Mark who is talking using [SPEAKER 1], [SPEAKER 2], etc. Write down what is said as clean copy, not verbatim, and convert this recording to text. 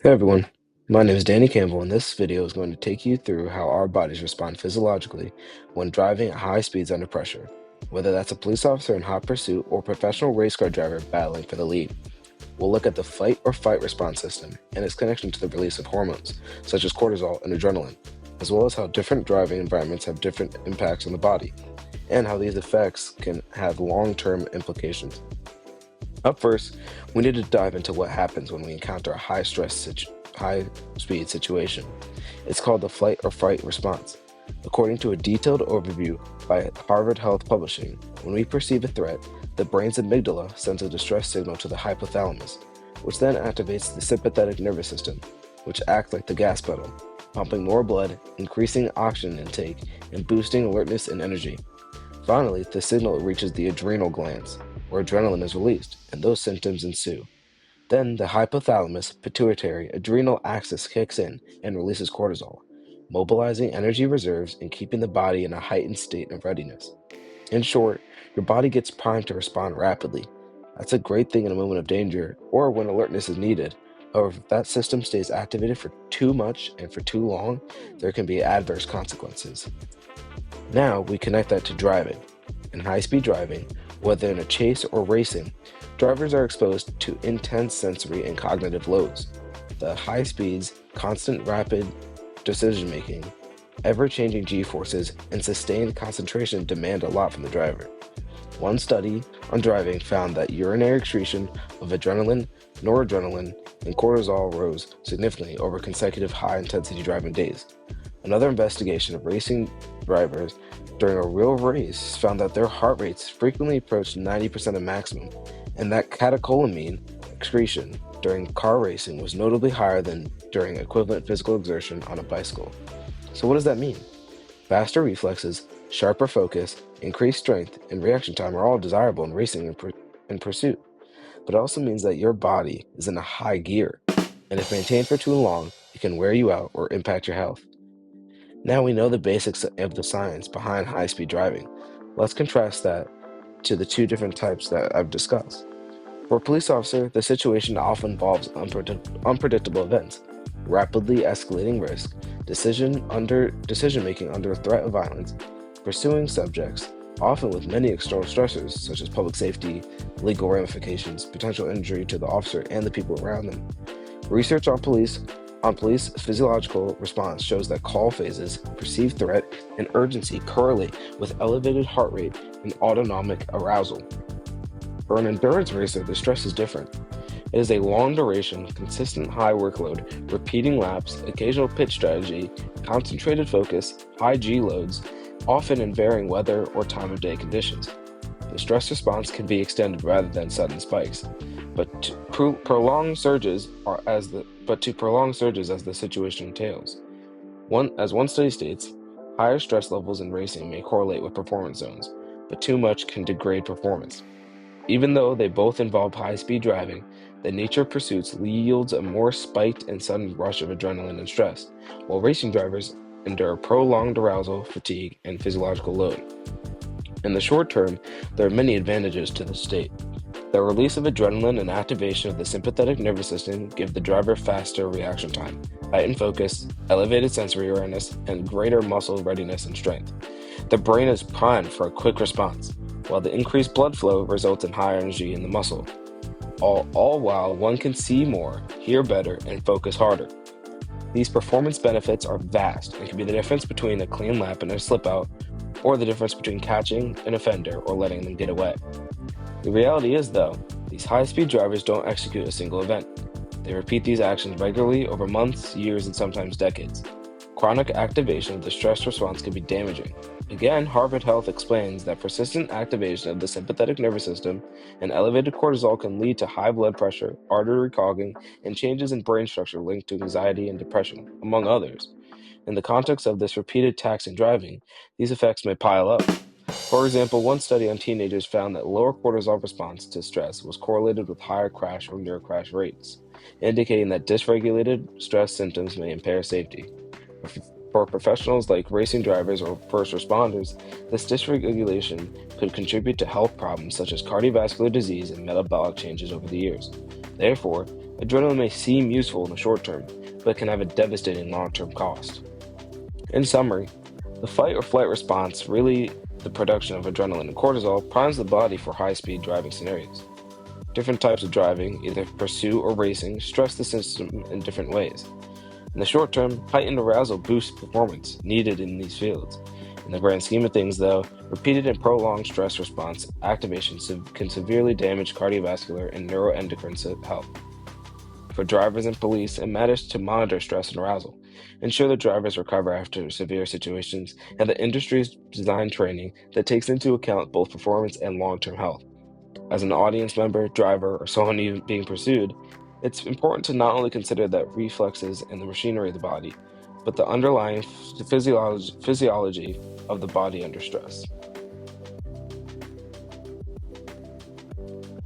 [SPEAKER 1] Hey everyone, my name is Danny Campbell, and this video is going to take you through how our bodies respond physiologically when driving at high speeds under pressure, whether that's a police officer in hot pursuit or a professional race car driver battling for the lead. We'll look at the fight or fight response system and its connection to the release of hormones, such as cortisol and adrenaline, as well as how different driving environments have different impacts on the body, and how these effects can have long-term implications. Up first, we need to dive into what happens when we encounter a high-speed situation. It's called the flight or fight response. According to a detailed overview by Harvard Health Publishing, when we perceive a threat, the brain's amygdala sends a distress signal to the hypothalamus, which then activates the sympathetic nervous system, which acts like the gas pedal, pumping more blood, increasing oxygen intake, and boosting alertness and energy. Finally, the signal reaches the adrenal glands, where adrenaline is released, and those symptoms ensue. Then the hypothalamus pituitary adrenal axis kicks in and releases cortisol, mobilizing energy reserves and keeping the body in a heightened state of readiness. In short, your body gets primed to respond rapidly. That's a great thing in a moment of danger or when alertness is needed. However, if that system stays activated for too much and for too long, there can be adverse consequences. Now we connect that to driving. In high-speed driving, whether in a chase or racing, drivers are exposed to intense sensory and cognitive loads. The high speeds, constant rapid decision-making, ever-changing g-forces, and sustained concentration demand a lot from the driver. One study on driving found that urinary excretion of adrenaline, noradrenaline, and cortisol rose significantly over consecutive high-intensity driving days. Another investigation of racing drivers during a real race found that their heart rates frequently approached 90% of maximum, and that catecholamine excretion during car racing was notably higher than during equivalent physical exertion on a bicycle. So what does that mean? Faster reflexes, sharper focus, increased strength, and reaction time are all desirable in racing and pursuit. But it also means that your body is in a high gear, and if maintained for too long, it can wear you out or impact your health. Now we know the basics of the science behind high-speed driving. Let's contrast that to the two different types that I've discussed. For a police officer, the situation often involves unpredictable events, rapidly escalating risk, decision-making under threat of violence, pursuing subjects, often with many external stressors such as public safety, legal ramifications, potential injury to the officer and the people around them. Research on police physiological response shows that call phases, perceived threat, and urgency correlate with elevated heart rate and autonomic arousal. For an endurance racer, the stress is different. It is a long duration, consistent high workload, repeating laps, occasional pitch strategy, concentrated focus, high G loads, often in varying weather or time of day conditions. The stress response can be extended rather than sudden spikes, but to prolong surges as the situation entails. As one study states, higher stress levels in racing may correlate with performance zones, but too much can degrade performance. Even though they both involve high-speed driving, the nature of pursuits yields a more spiked and sudden rush of adrenaline and stress, while racing drivers endure prolonged arousal, fatigue, and physiological load. In the short term, there are many advantages to this state. The release of adrenaline and activation of the sympathetic nervous system give the driver faster reaction time, heightened focus, elevated sensory awareness, and greater muscle readiness and strength. The brain is primed for a quick response, while the increased blood flow results in higher energy in the muscle, all while one can see more, hear better, and focus harder. These performance benefits are vast and can be the difference between a clean lap and a slip out, or the difference between catching an offender or letting them get away. The reality is, though, these high-speed drivers don't execute a single event. They repeat these actions regularly over months, years, and sometimes decades. Chronic activation of the stress response can be damaging. Again, Harvard Health explains that persistent activation of the sympathetic nervous system and elevated cortisol can lead to high blood pressure, artery clogging, and changes in brain structure linked to anxiety and depression, among others. In the context of this repeated taxing driving, these effects may pile up. For example, one study on teenagers found that lower cortisol response to stress was correlated with higher crash or near crash rates, indicating that dysregulated stress symptoms may impair safety. For professionals like racing drivers or first responders, this dysregulation could contribute to health problems such as cardiovascular disease and metabolic changes over the years. Therefore, Adrenaline may seem useful in the short term, but it can have a devastating long-term cost. In summary, the fight or flight response, really the production of adrenaline and cortisol, primes the body for high-speed driving scenarios. Different types of driving, either pursuit or racing, stress the system in different ways. In the short term, heightened arousal boosts performance needed in these fields. In the grand scheme of things, though, repeated and prolonged stress response activation can severely damage cardiovascular and neuroendocrine health. For drivers and police, it matters to monitor stress and arousal, ensure that drivers recover after severe situations, and the industry's design training that takes into account both performance and long-term health. As an audience member, driver, or someone even being pursued, it's important to not only consider the reflexes and the machinery of the body, but the underlying physiology of the body under stress.